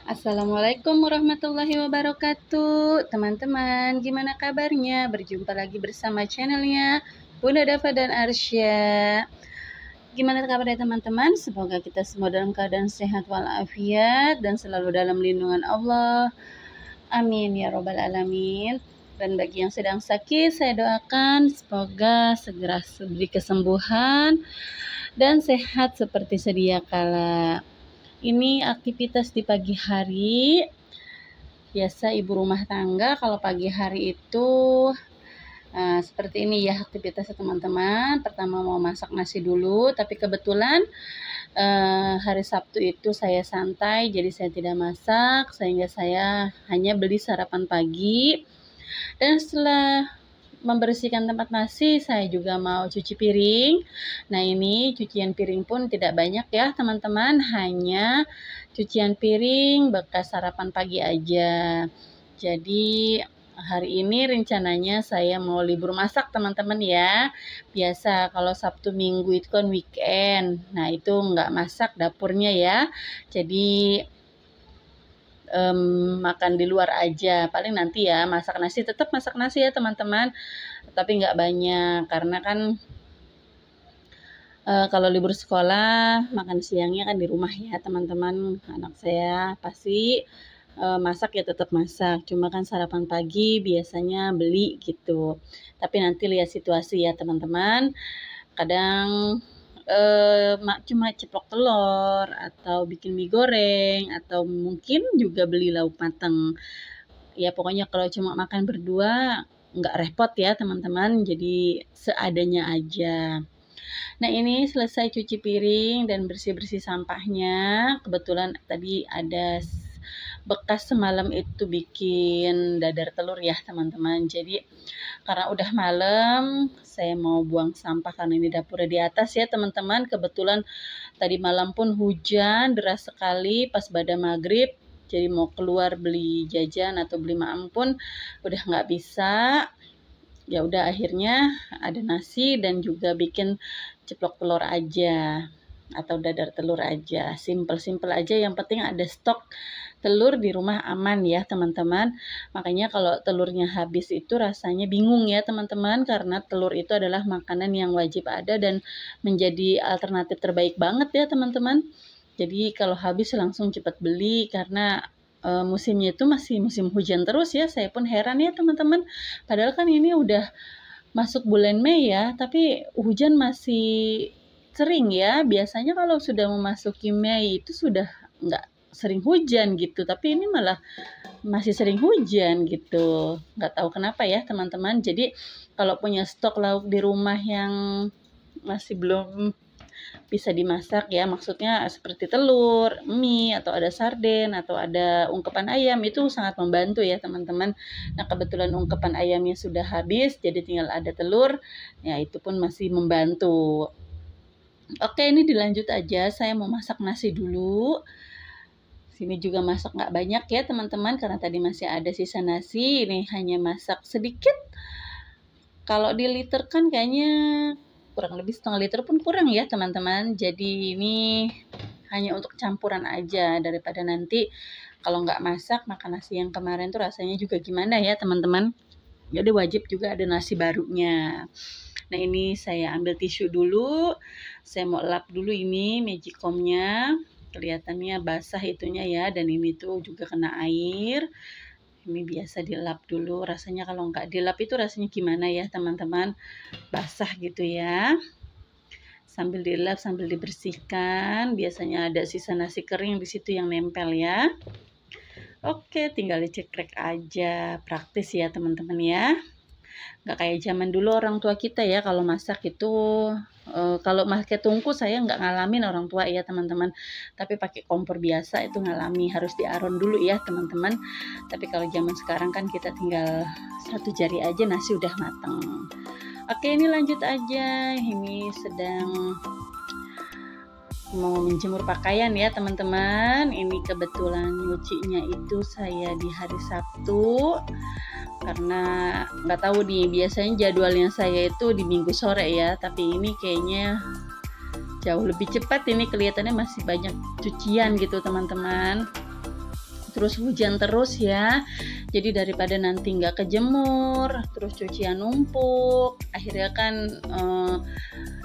Assalamualaikum warahmatullahi wabarakatuh. Teman-teman, gimana kabarnya? Berjumpa lagi bersama channelnya Bunda Dava dan Arsya. Gimana kabarnya teman-teman? Semoga kita semua dalam keadaan sehat walafiat dan selalu dalam lindungan Allah. Amin ya robbal alamin. Dan bagi yang sedang sakit, saya doakan semoga segera diberi kesembuhan dan sehat seperti sedia kala. Ini aktivitas di pagi hari. Biasa ibu rumah tangga kalau pagi hari itu seperti ini ya aktivitasnya teman-teman. Pertama mau masak nasi dulu, tapi kebetulan hari Sabtu itu saya santai, jadi saya tidak masak, sehingga saya hanya beli sarapan pagi. Dan setelah membersihkan tempat nasi, saya juga mau cuci piring. Nah, ini cucian piring pun tidak banyak ya teman-teman, hanya cucian piring bekas sarapan pagi aja. Jadi hari ini rencananya saya mau libur masak teman-teman ya. Biasa kalau Sabtu Minggu itu kan weekend, nah itu nggak masak dapurnya ya. Jadi makan di luar aja, paling nanti ya masak nasi, tetap masak nasi ya teman-teman, tapi nggak banyak karena kan kalau libur sekolah makan siangnya kan di rumah ya teman-teman. Anak saya pasti masak ya tetap masak, cuma kan sarapan pagi biasanya beli gitu, tapi nanti lihat situasi ya teman-teman. Kadang cuma ceplok telur atau bikin mie goreng atau mungkin juga beli lauk mateng. Ya pokoknya kalau cuma makan berdua nggak repot ya teman-teman, jadi seadanya aja. Nah ini selesai cuci piring dan bersih-bersih sampahnya. Kebetulan tadi ada bekas semalam itu bikin dadar telur ya teman-teman. Jadi karena udah malam, saya mau buang sampah karena ini dapurnya di atas ya teman-teman. Kebetulan tadi malam pun hujan deras sekali pas pada maghrib. Jadi mau keluar beli jajan atau beli maem pun udah nggak bisa. Ya udah akhirnya ada nasi dan juga bikin ceplok telur aja atau dadar telur aja. Simple-simple aja, yang penting ada stok telur di rumah aman ya teman-teman. Makanya kalau telurnya habis itu rasanya bingung ya teman-teman, karena telur itu adalah makanan yang wajib ada dan menjadi alternatif terbaik banget ya teman-teman. Jadi kalau habis langsung cepat beli karena musimnya itu masih musim hujan terus ya. Saya pun heran ya teman-teman, padahal kan ini udah masuk bulan Mei ya, tapi hujan masih sering ya. Biasanya kalau sudah memasuki Mei itu sudah nggak sering hujan gitu, tapi ini malah masih sering hujan gitu. Nggak tahu kenapa ya teman-teman. Jadi kalau punya stok lauk di rumah yang masih belum bisa dimasak ya, maksudnya seperti telur, mie, atau ada sarden, atau ada ungkepan ayam, itu sangat membantu ya teman-teman. Nah kebetulan ungkepan ayamnya sudah habis, jadi tinggal ada telur, ya itu pun masih membantu. Oke, ini dilanjut aja, saya mau masak nasi dulu. Sini juga masak nggak banyak ya teman-teman, karena tadi masih ada sisa nasi, ini hanya masak sedikit. Kalau di liter kan kayaknya kurang lebih setengah liter pun kurang ya teman-teman. Jadi ini hanya untuk campuran aja, daripada nanti kalau nggak masak makan nasi yang kemarin tuh rasanya juga gimana ya teman-teman. Jadi wajib juga ada nasi barunya. Nah ini saya ambil tisu dulu, saya mau lap dulu ini magicomnya, kelihatannya basah itunya ya, dan ini tuh juga kena air. Ini biasa dilap dulu, rasanya kalau nggak dilap itu rasanya gimana ya teman-teman, basah gitu ya. Sambil dilap sambil dibersihkan, biasanya ada sisa nasi kering di situ yang nempel ya. Oke, tinggal dicekrek aja, praktis ya teman-teman ya. Nggak kayak zaman dulu orang tua kita ya, kalau masak itu kalau pakai tungku saya nggak ngalamin orang tua ya teman-teman, tapi pakai kompor biasa itu ngalami, harus diaron dulu ya teman-teman. Tapi kalau zaman sekarang kan kita tinggal satu jari aja nasi udah matang. Oke, ini lanjut aja, ini sedang mau menjemur pakaian ya teman-teman. Ini kebetulan nyucinya itu saya di hari Sabtu, karena nggak tahu nih, biasanya jadwalnya saya itu di Minggu sore ya, tapi ini kayaknya jauh lebih cepat. Ini kelihatannya masih banyak cucian gitu teman-teman. terus hujan terus ya. Jadi daripada nanti nggak kejemur, terus cucian numpuk, akhirnya kan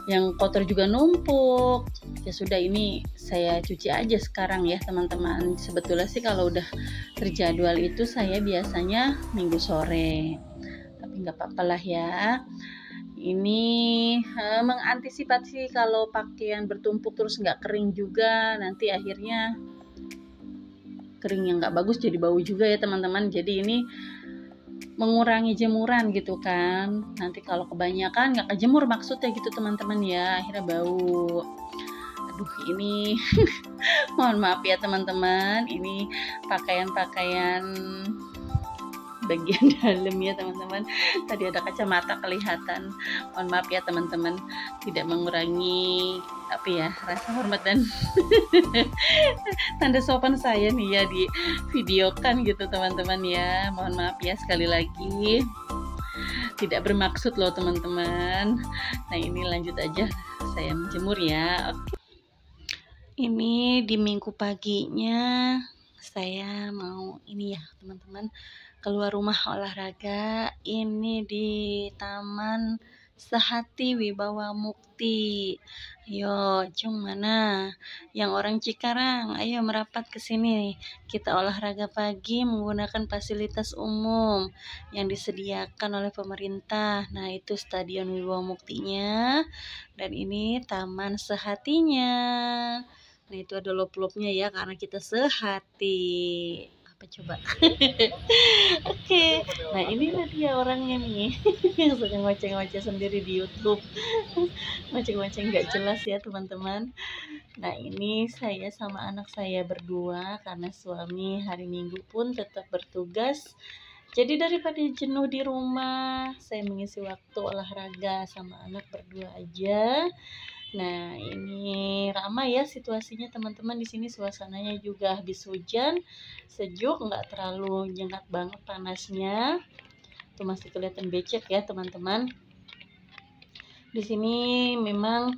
yang kotor juga numpuk. Ya sudah, ini saya cuci aja sekarang ya teman-teman. Sebetulnya sih kalau udah terjadwal itu saya biasanya minggu sore, tapi nggak apa-apa lah ya. Ini mengantisipasi kalau pakaian bertumpuk terus nggak kering juga, nanti akhirnya kering yang nggak bagus jadi bau juga ya teman-teman. Jadi ini mengurangi jemuran gitu kan, nanti kalau kebanyakan nggak kejemur maksudnya gitu teman-teman ya, akhirnya bau. Aduh ini mohon maaf ya teman-teman, ini pakaian-pakaian bagian dalam ya teman-teman. Tadi ada kacamata kelihatan, mohon maaf ya teman-teman, tidak mengurangi apa ya, rasa hormat dan tanda sopan saya nih ya di videokan gitu teman-teman ya. Mohon maaf ya sekali lagi, tidak bermaksud loh teman-teman. Nah ini lanjut aja saya menjemur ya. Oke. Ini di minggu paginya saya mau ini ya teman-teman, keluar rumah olahraga. Ini di Taman Sehati Wibawa Mukti. Yo, cung mana? Yang orang Cikarang, ayo merapat ke sini. Kita olahraga pagi menggunakan fasilitas umum yang disediakan oleh pemerintah. Nah, itu Stadion Wibawa Muktinya. Dan ini Taman Sehatinya. Nah, itu ada lop-lopnya ya, karena kita sehati. Apa coba? Oke. Nah, inilah dia orangnya nih. Yang suka ngoceh-ngoceh sendiri di YouTube. Ngoceh-ngoceh nggak jelas ya, teman-teman. Nah, ini saya sama anak saya berdua karena suami hari Minggu pun tetap bertugas. Jadi daripada jenuh di rumah, saya mengisi waktu olahraga sama anak berdua aja. Nah, ini ramai ya situasinya teman-teman. Di sini suasananya juga habis hujan, sejuk, nggak terlalu nyengat banget panasnya. Tuh masih kelihatan becek ya teman-teman. Di sini memang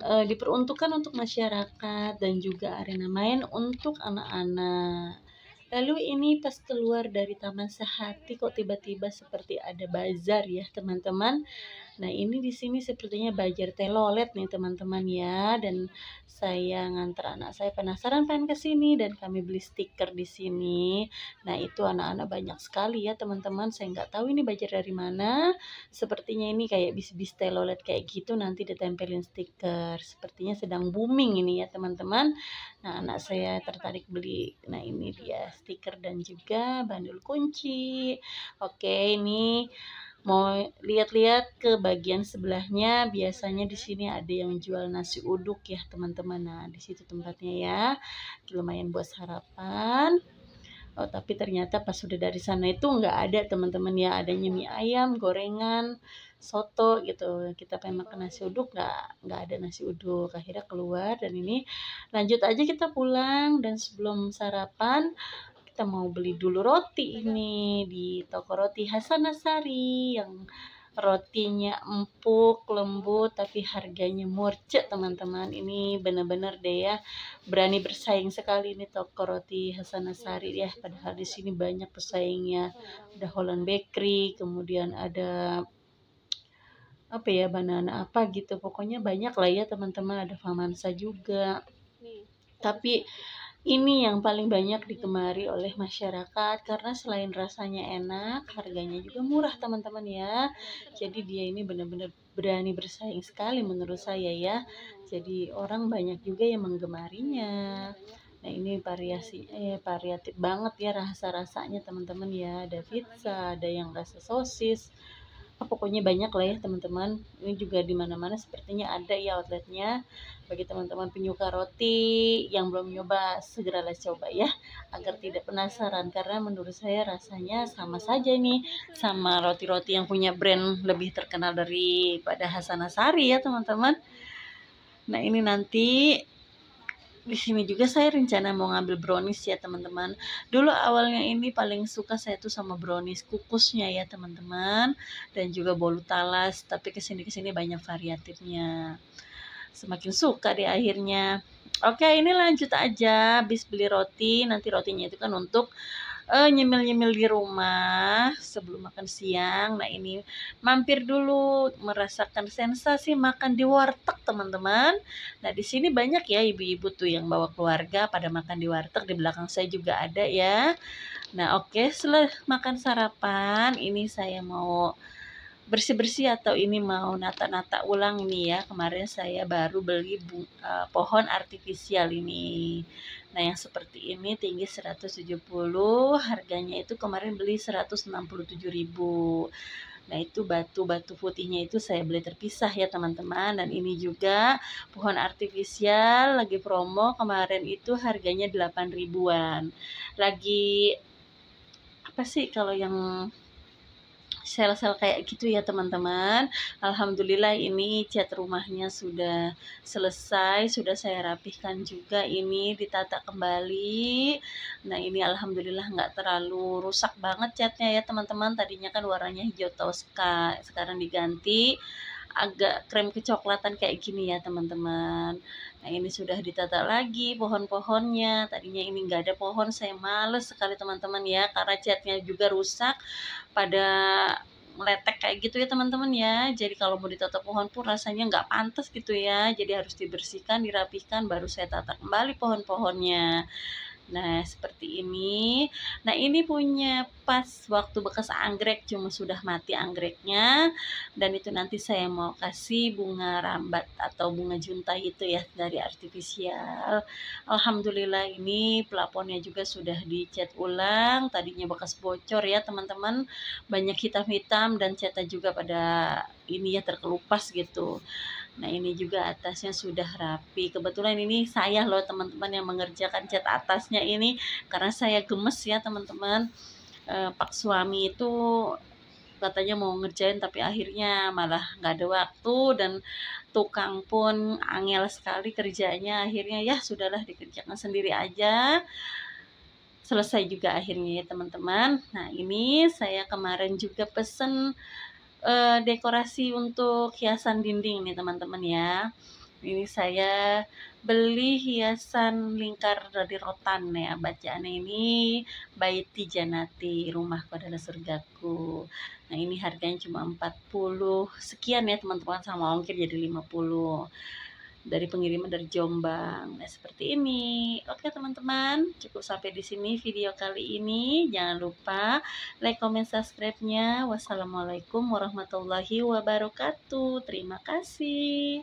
diperuntukkan untuk masyarakat dan juga arena main untuk anak-anak. Lalu ini pas keluar dari Taman Sehati kok tiba-tiba seperti ada bazar ya teman-teman. Nah, ini di sini sepertinya bazar telolet nih teman-teman ya, dan saya nganter anak saya penasaran pengen ke sini dan kami beli stiker di sini. Nah, itu anak-anak banyak sekali ya teman-teman. Saya nggak tahu ini bazar dari mana. Sepertinya ini kayak bis-bis telolet kayak gitu, nanti ditempelin stiker. Sepertinya sedang booming ini ya teman-teman. Nah, anak saya tertarik beli. Nah, ini dia stiker dan juga bandul kunci. Oke, ini mau lihat-lihat ke bagian sebelahnya, biasanya di sini ada yang jual nasi uduk ya teman-teman. Nah, di situ tempatnya ya, lumayan buat sarapan. Oh, tapi ternyata pas sudah dari sana itu nggak ada teman-teman ya, adanya mie ayam, gorengan, soto gitu. Kita pengen makan nasi uduk, nggak ada nasi uduk. Akhirnya keluar dan ini lanjut aja kita pulang, dan sebelum sarapan kita mau beli dulu roti ini di toko roti Hasanasari yang rotinya empuk, lembut, tapi harganya murce teman-teman. Ini benar-benar deh ya, berani bersaing sekali ini toko roti Hasanasari ya. Padahal di sini banyak pesaingnya. Ada Holland Bakery, kemudian ada apa ya, banana apa gitu. Pokoknya banyak lah ya teman-teman. Ada Famansa juga. Tapi ini yang paling banyak digemari oleh masyarakat karena selain rasanya enak, harganya juga murah teman-teman ya. Jadi dia ini benar-benar berani bersaing sekali menurut saya ya. Jadi orang banyak juga yang menggemarinya. Nah, ini variatif banget ya rasa-rasanya teman-teman ya. Ada pizza, ada yang rasa sosis. Pokoknya banyak lah ya teman-teman. Ini juga di mana-mana sepertinya ada ya outletnya. Bagi teman-teman penyuka roti yang belum nyoba, segeralah coba ya, agar tidak penasaran, karena menurut saya rasanya sama saja nih sama roti-roti yang punya brand lebih terkenal daripada Hasanasari ya teman-teman. Nah, ini nanti di sini juga saya rencana mau ngambil brownies ya teman-teman. Dulu awalnya ini paling suka saya tuh sama brownies kukusnya ya teman-teman, dan juga bolu talas, tapi kesini banyak variatifnya. semakin suka deh akhirnya. Oke, ini lanjut aja, habis beli roti, nanti rotinya itu kan untuk nyemil-nyemil di rumah sebelum makan siang. Nah, ini mampir dulu merasakan sensasi makan di warteg, teman-teman. Nah, di sini banyak ya ibu-ibu tuh yang bawa keluarga pada makan di warteg, di belakang saya juga ada ya. Nah, oke, setelah makan sarapan, ini saya mau bersih-bersih atau ini mau nata-nata ulang nih ya. Kemarin saya baru beli pohon artifisial ini. Nah, yang seperti ini tinggi 170, harganya itu kemarin beli 167.000. Nah, itu batu-batu putihnya itu saya beli terpisah ya teman-teman. Dan ini juga pohon artifisial lagi promo, kemarin itu harganya 8 ribuan. Lagi apa sih kalau yang sel-sel kayak gitu ya teman-teman. Alhamdulillah ini cat rumahnya sudah selesai, sudah saya rapihkan juga, ini ditata kembali. Nah, ini alhamdulillah nggak terlalu rusak banget catnya ya teman-teman. Tadinya kan warnanya hijau toska, sekarang diganti agak krem kecoklatan kayak gini ya teman-teman. Nah, ini sudah ditata lagi pohon-pohonnya. Tadinya ini nggak ada pohon, saya males sekali teman-teman ya, karena catnya juga rusak pada meletek kayak gitu ya teman-teman ya. Jadi kalau mau ditata pohon pun rasanya nggak pantas gitu ya. Jadi harus dibersihkan, dirapihkan, baru saya tata kembali pohon-pohonnya. Nah, seperti ini. Nah, ini punya pas waktu bekas anggrek, cuma sudah mati anggreknya. Dan itu nanti saya mau kasih bunga rambat atau bunga juntai itu ya, dari artifisial. Alhamdulillah ini plafonnya juga sudah dicat ulang. Tadinya bekas bocor ya teman-teman, banyak hitam-hitam dan catnya juga pada ini ya terkelupas gitu. Nah, ini juga atasnya sudah rapi. Kebetulan ini saya loh teman-teman yang mengerjakan cat atasnya ini, karena saya gemes ya teman-teman. Pak suami itu katanya mau ngerjain tapi akhirnya malah nggak ada waktu, dan tukang pun angel sekali kerjanya. Akhirnya ya sudahlah, dikerjakan sendiri aja. Selesai juga akhirnya ya teman-teman. Nah, ini saya kemarin juga pesen dekorasi untuk hiasan dinding nih teman-teman ya. Ini saya beli hiasan lingkar dari rotan ya. Bacaannya ini Baiti Janati, rumahku adalah surgaku. Nah, ini harganya cuma 40 sekian ya teman-teman, sama ongkir jadi 50. Dari pengiriman dari Jombang. Nah, seperti ini. Oke teman-teman, cukup sampai di sini video kali ini. Jangan lupa like, comment, subscribe-nya. Wassalamualaikum warahmatullahi wabarakatuh. Terima kasih.